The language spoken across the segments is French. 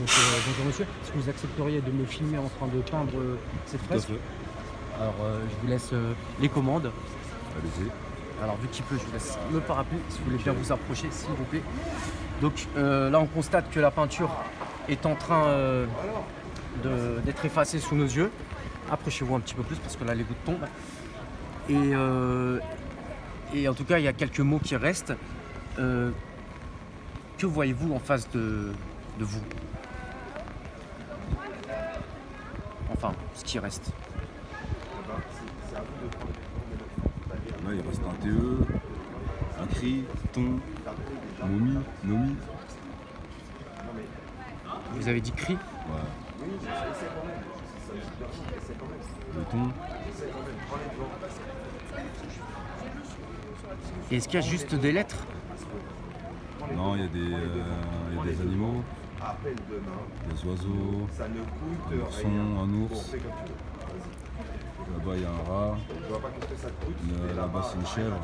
Bonjour monsieur, est-ce que vous accepteriez de me filmer en train de peindre cette fresque? Alors je vous laisse les commandes. Allez-y. Alors vu qu'il pleut, je vous laisse le parapluie si vous voulez bien vous approcher s'il vous plaît. Donc là on constate que la peinture est en train d'être effacée sous nos yeux. Approchez-vous un petit peu plus parce que là les gouttes tombent. Et en tout cas il y a quelques mots qui restent. Que voyez-vous en face de vous? Enfin, ce qui reste. Là, il reste un TE, un cri, ton, momie, nomie. Vous avez dit cri? Ouais. Le ton. Et est-ce qu'il y a juste des lettres? Non, il y a des animaux, des oiseaux, un ourson, un ours. Là-bas, il y a un rat. Là-bas, c'est une chèvre.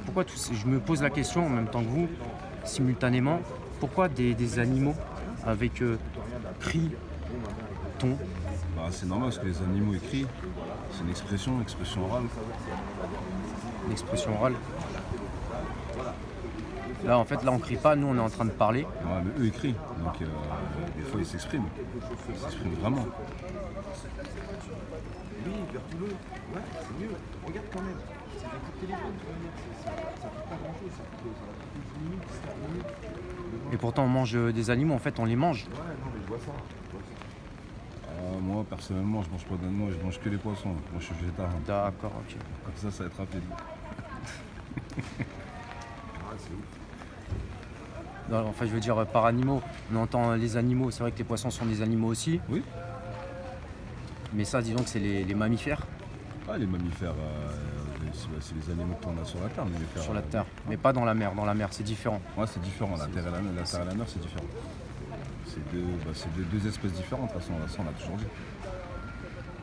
Pourquoi je me pose la question en même temps que vous, simultanément, pourquoi des animaux avec cri, ton? Bah, c'est normal parce que les animaux écrits, c'est une expression orale. Une expression orale. Là, en fait, là, on crie pas, nous, on est en train de parler. Ouais, mais eux écrivent, donc des fois ils s'expriment. Ils s'expriment vraiment. Oui, vers tout le. Ouais, c'est mieux. Regarde quand même. C'est des coups de téléphone, tu vas dire. Ça coûte pas grand chose. Ça coûte 10 minutes, 15 minutes. Et pourtant, on mange des animaux, en fait, on les mange. Ouais, non, mais je vois ça. Moi, personnellement, je mange pas d'animaux, je mange que les poissons. Moi, je suis végétarien. D'accord, ok. Comme ça va être rapide. Ah, c'est ouf. Non, enfin, je veux dire, par animaux, on entend les animaux, c'est vrai que les poissons sont des animaux aussi. Oui. Mais ça, disons que c'est les mammifères Ah, les mammifères, c'est les animaux qu'on a sur la Terre. Les mammifères, sur la terre, mais pas dans la mer. Dans la mer, c'est différent. Ouais, c'est différent. La terre et la mer, c'est différent. C'est deux espèces différentes, de toute façon, ça, on l'a toujours dit.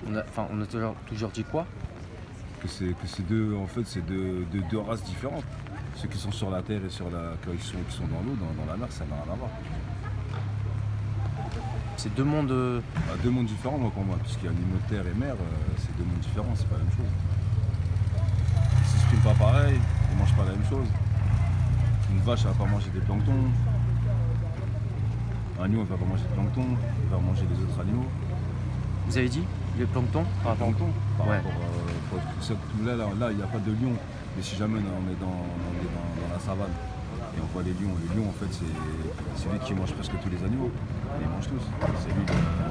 On a toujours dit quoi? Que c'est deux, en fait, c'est deux races différentes. Ceux qui sont sur la terre et qui sont dans l'eau, dans la mer, ça n'a rien à voir. C'est deux mondes. Bah, deux mondes différents, moi, pour moi, puisqu'il y a animaux de terre et mer, c'est deux mondes différents, c'est pas la même chose. Ils s'expriment pas pareil, ils mangent pas la même chose. Une vache, elle va pas manger des planctons. Un lion, il va pas manger de plancton, il va manger les autres animaux. Vous avez dit les planctons par rapport Plancton, par Ouais. rapport là, il n'y a pas de lion, mais si jamais on est dans la savane et on voit les lions, le lion, en fait, c'est lui qui mange presque tous les animaux. Et ils mangent tous.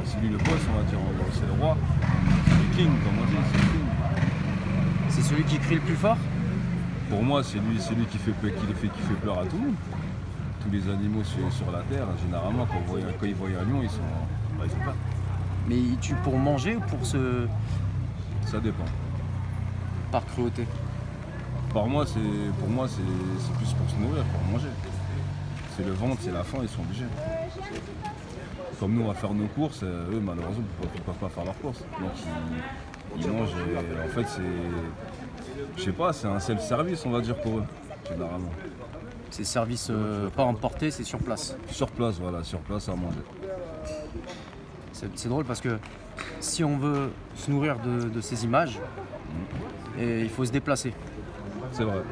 C'est lui le boss, on va dire, c'est le roi. C'est le king, comme on dit, c'est le king. C'est celui qui crie le plus fort? Pour moi, c'est lui qui fait peur à tout le monde. Tous les animaux sur la terre, généralement, quand ils voient un lion, ils ont peur. Mais il tue pour manger ou pour se. Ça dépend. Par cruauté? Pour moi, c'est plus pour se nourrir, pour manger. C'est le ventre, c'est la faim, ils sont obligés. Comme nous, on va faire nos courses, eux, malheureusement, ils ne peuvent pas faire leurs courses. Donc, ils mangent. Et, en fait, je sais pas, c'est un self-service, on va dire, pour eux, généralement. C'est service pas emporté, c'est sur place. Sur place, voilà, sur place à manger. C'est drôle parce que si on veut se nourrir de ces images, et il faut se déplacer. C'est vrai.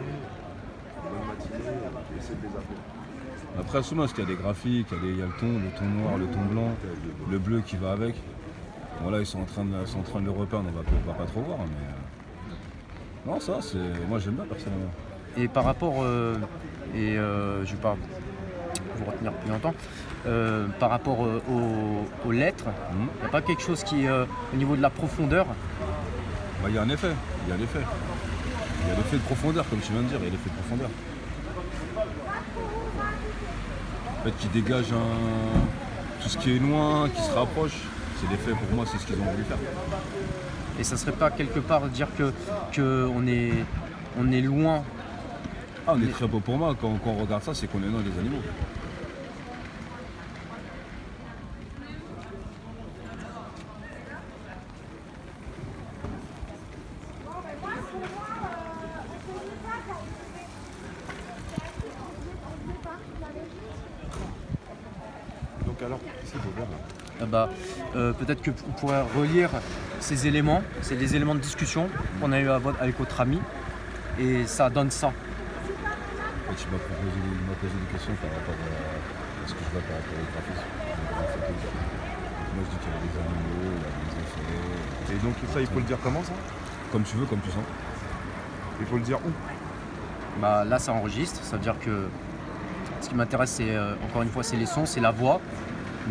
Après, souvent, parce qu'il y a des graphiques, il y a le ton noir, le ton blanc, le bleu qui va avec. Bon, là, ils sont en train de le repeindre, on va pas trop voir, mais. Non, ça, moi j'aime bien personnellement. Et par rapport, je vais pas vous retenir plus longtemps, par rapport aux lettres, il n'y a pas quelque chose qui, au niveau de la profondeur, Bah, il y a un effet, il y a l'effet. Il y a l'effet de profondeur, comme tu viens de dire, il y a l'effet de profondeur. En fait, qui dégage tout ce qui est loin, qui se rapproche, c'est l'effet pour moi, c'est ce qu'ils ont voulu faire. et ça serait pas quelque part dire que on est loin. Ah, on est très beau pour moi, quand on regarde ça, c'est qu'on est loin des animaux. Donc alors, qu'est-ce qu'il faut faire là? Peut-être que vous pourrez relire ces éléments. C'est des éléments de discussion qu'on a eu avec votre ami. Et ça donne ça. Et tu m'as posé des questions par rapport à ce que je vois par rapport au graphisme. Donc moi je dis qu'il y a des animaux, il y a des effets. Et donc ça, il faut le dire comment ça? Comme tu veux, comme tu sens. Il faut le dire où? Là, ça enregistre. Ça veut dire que ce qui m'intéresse, c'est encore une fois, c'est les sons, c'est la voix,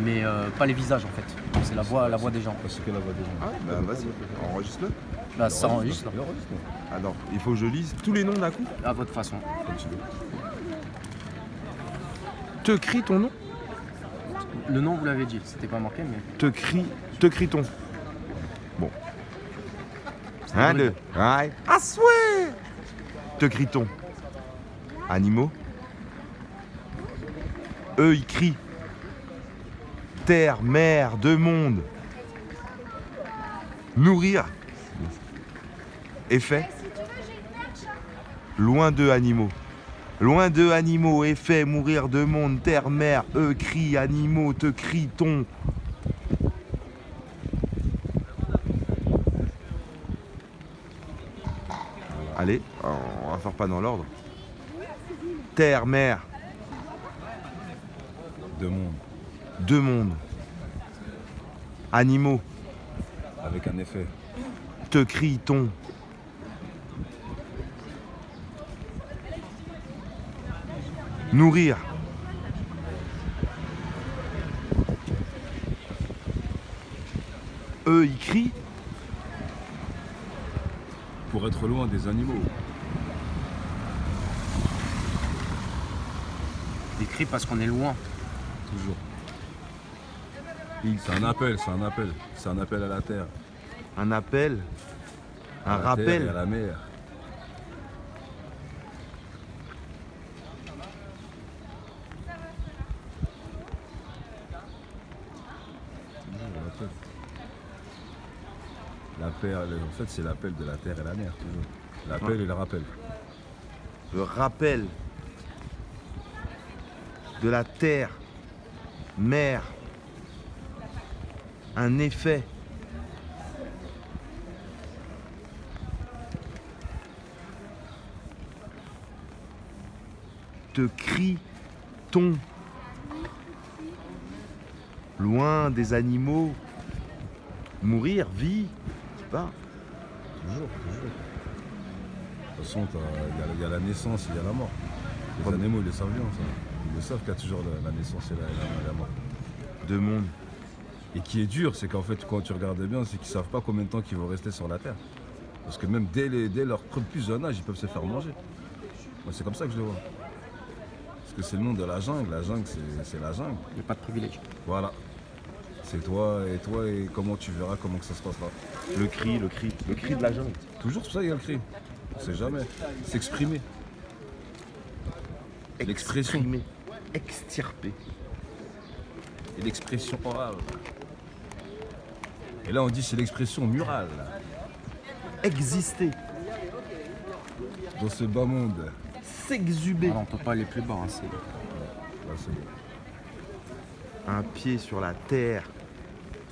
mais pas les visages en fait. C'est la voix des gens. Parce que la voix des gens. Ah, bah vas-y, enregistre-le. Ça enregistre Il enregistre. Alors, il faut que je lise tous les noms d'un coup. à votre façon. Comme tu veux. Te crie ton nom. Le nom, vous l'avez dit, c'était pas marqué, mais Te crie ton. Bon. Un, deux. Ouais. Ah, souhait. Te crie ton. Animaux. Eux, ils crient. Terre, mer, deux mondes. Nourrir. Effet. Loin d'eux, animaux. Loin d'eux, animaux, effet, mourir, deux mondes, terre, mer, eux, crient, animaux, te crie, ton. Allez, on va faire pas dans l'ordre. Terre, mer, Deux mondes. deux mondes. Animaux, Avec un effet. te crie, ton. Nourrir. Eux, ils crient. Pour être loin des animaux. des cris parce qu'on est loin. Toujours. C'est un appel, c'est un appel. C'est un appel à la terre. Un appel. Un À la terre rappel. et à la mer. L'appel, en fait, c'est l'appel de la terre et la mer, toujours. L'appel et le rappel. Le rappel de la terre, mer, un effet. Te crie ton. Loin des animaux, mourir, vie, je sais pas. Toujours, toujours. De toute façon, il y a la naissance et il y a la mort. Les animaux, ils le savent bien, ça. Ils le savent qu'il y a toujours la naissance et la mort. Deux mondes. Et qui est dur, c'est qu'en fait, quand tu regardes bien, c'est qu'ils savent pas combien de temps ils vont rester sur la Terre. Parce que même dès leur plus jeune âge, ils peuvent se faire manger. Moi, c'est comme ça que je le vois. Parce que c'est le monde de la jungle. La jungle, c'est la jungle. Il n'y a pas de privilège. Voilà. C'est toi, et comment tu verras comment que ça se passera. Le cri de la jungle. Toujours pour ça, il y a le cri. On sait jamais. S'exprimer. L'expression. Exprimer, extirper. Et l'expression orale. Et là, on dit c'est l'expression murale. Exister, Dans ce bas monde. s'exhuber. On ne peut pas aller plus bas. Hein, Là, c'est bon. Un pied sur la terre,